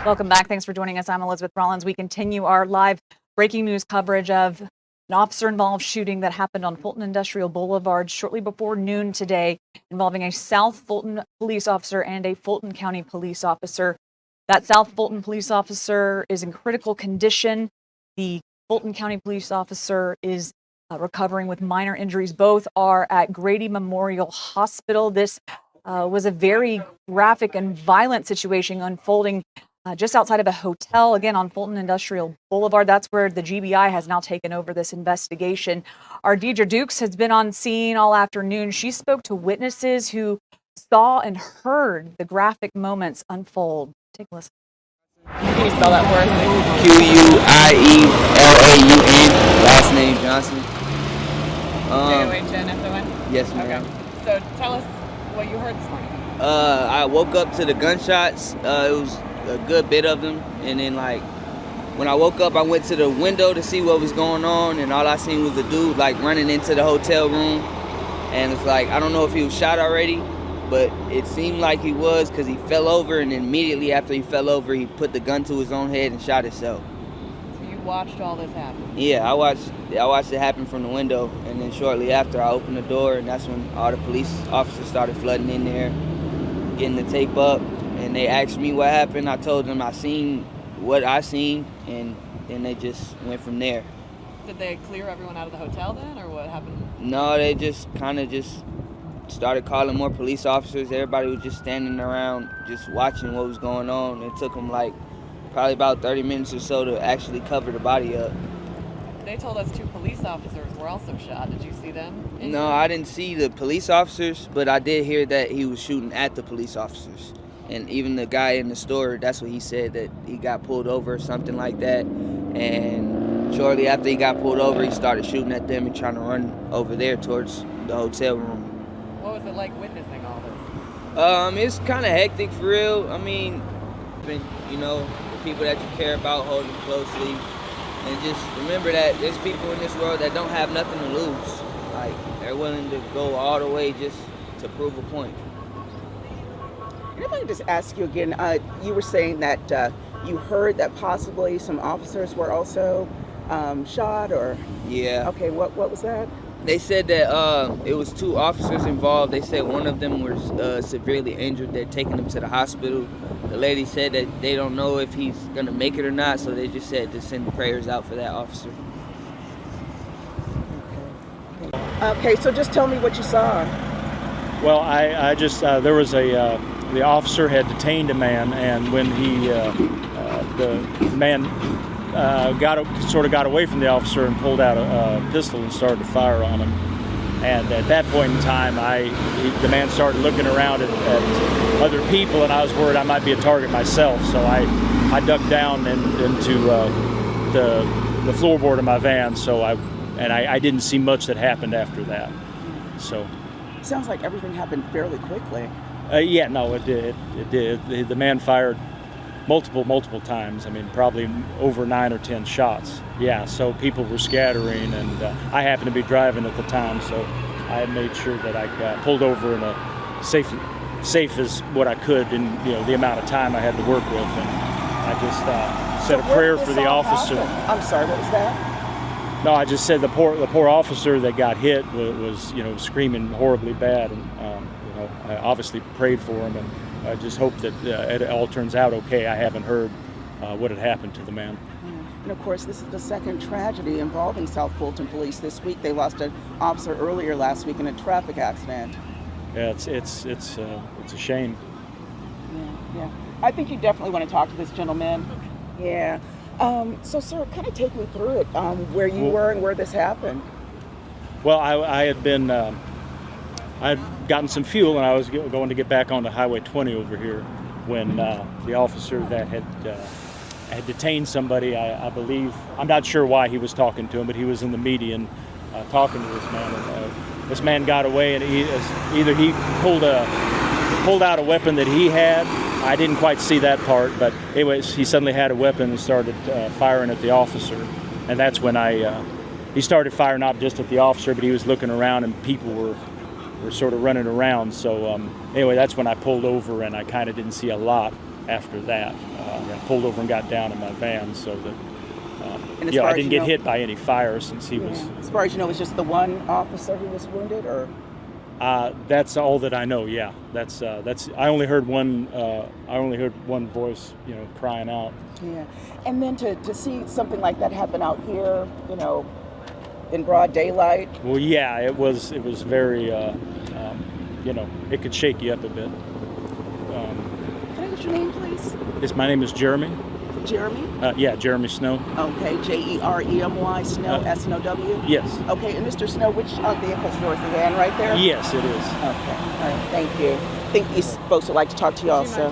Welcome back. Thanks for joining us. I'm Elizabeth Rollins. We continue our live breaking news coverage of an officer-involved shooting that happened on Fulton Industrial Boulevard shortly before noon today, involving a South Fulton police officer and a Fulton County police officer. That South Fulton police officer is in critical condition. The Fulton County police officer is recovering with minor injuries. Both are at Grady Memorial Hospital. This was a very graphic and violent situation unfolding just outside of a hotel, again on Fulton Industrial Boulevard. That's where the GBI has now taken over this investigation. Our Deidre Dukes has been on scene all afternoon. She spoke to witnesses who saw and heard the graphic moments unfold. Take a listen. Can you spell that for us? Q-U-I-E-L-A-U-N, last name Johnson. J-O-H-N-S-O-N? Yes, ma'am. Okay. So tell us what you heard this morning. I woke up to the gunshots. It was a good bit of them. And then, when I woke up, I went to the window to see what was going on. And all I seen was a dude, running into the hotel room. And it's I don't know if he was shot already, but it seemed like he was because he fell over. And then immediately after he fell over, he put the gun to his own head and shot himself. So you watched all this happen? Yeah, I watched it happen from the window, and then shortly after I opened the door, and that's when all the police officers started flooding in there, getting the tape up, and they asked me what happened. I told them I seen what I seen, and then they just went from there. Did they clear everyone out of the hotel then, or what happened? No, they just kind of started calling more police officers. Everybody was just standing around, just watching what was going on. It took them probably about 30 minutes or so to actually cover the body up. They told us 2 police officers were also shot. Did you see them? No, I didn't see the police officers, but I did hear that he was shooting at the police officers. And even the guy in the store, that's what he said, that he got pulled over or something like that. And shortly after he got pulled over, he started shooting at them and trying to run over there towards the hotel room. What was it like witnessing all this? It's kind of hectic for real. I mean, the people that you care about, hold them closely. And just remember that there's people in this world that don't have nothing to lose. They're willing to go all the way just to prove a point. And if I could just ask you again, you were saying that you heard that possibly some officers were also shot, or? Yeah. Okay, what was that? They said that it was 2 officers involved. They said one of them was severely injured. They're taking him to the hospital. The lady said that they don't know if he's going to make it or not, so they just said to send prayers out for that officer. Okay, so just tell me what you saw. Well, I just, there was the officer had detained a man, and when the man got away from the officer and pulled out a pistol and started to fire on him. And at that point in time, the man started looking around at other people, and I was worried I might be a target myself. So I ducked down into the floorboard of my van. So I didn't see much that happened after that. So Sounds like everything happened fairly quickly. yeah, no, it did. It did. The man fired multiple times. I mean, probably over 9 or 10 shots. Yeah, so people were scattering, and I happened to be driving at the time, so I made sure that I got pulled over in a safe as what I could in the amount of time I had to work with, and I just said a prayer for the officer. I'm sorry, what was that? No, I just said the poor officer that got hit was screaming horribly bad, and I obviously prayed for him, and I just hope that it all turns out okay. I haven't heard what had happened to the man. And of course, this is the second tragedy involving South Fulton Police this week. They lost an officer earlier last week in a traffic accident. Yeah, it's a shame. Yeah. I think you definitely want to talk to this gentleman. Yeah. So, sir, kind of take me through it, where you were and where this happened. Well, I had been, I'd gotten some fuel, and I was going to get back onto Highway 20 over here when the officer that had detained somebody, I believe, I'm not sure why he was talking to him, but he was in the median talking to this man. And, this man got away, and either he pulled out a weapon that he had. I didn't quite see that part, but anyways, he suddenly had a weapon and started firing at the officer, and that's when he started firing not just at the officer, but he was looking around, and people were sort of running around. So anyway, that's when I pulled over, and I kind of didn't see a lot. after that. I pulled over and got down in my van so that And as you know, far I as didn't you get know- hit by any fire since he was. As far as you know, it was just the one officer who was wounded, or? That's all that I know. Yeah, that's. I only heard one. I only heard one voice, you know, crying out. Yeah. And then to see something like that happen out here, you know, in broad daylight. Well, yeah, it was very. You know, it could shake you up a bit. Can I get your name, please? My name is Jeremy. Jeremy? Yeah, Jeremy Snow. Okay, Jeremy Snow, S-N-O-W? Yes. Okay, and Mr. Snow, which vehicle's yours? The van right there? Yes, it is. Okay, all right, thank you. I think these folks would like to talk to you also.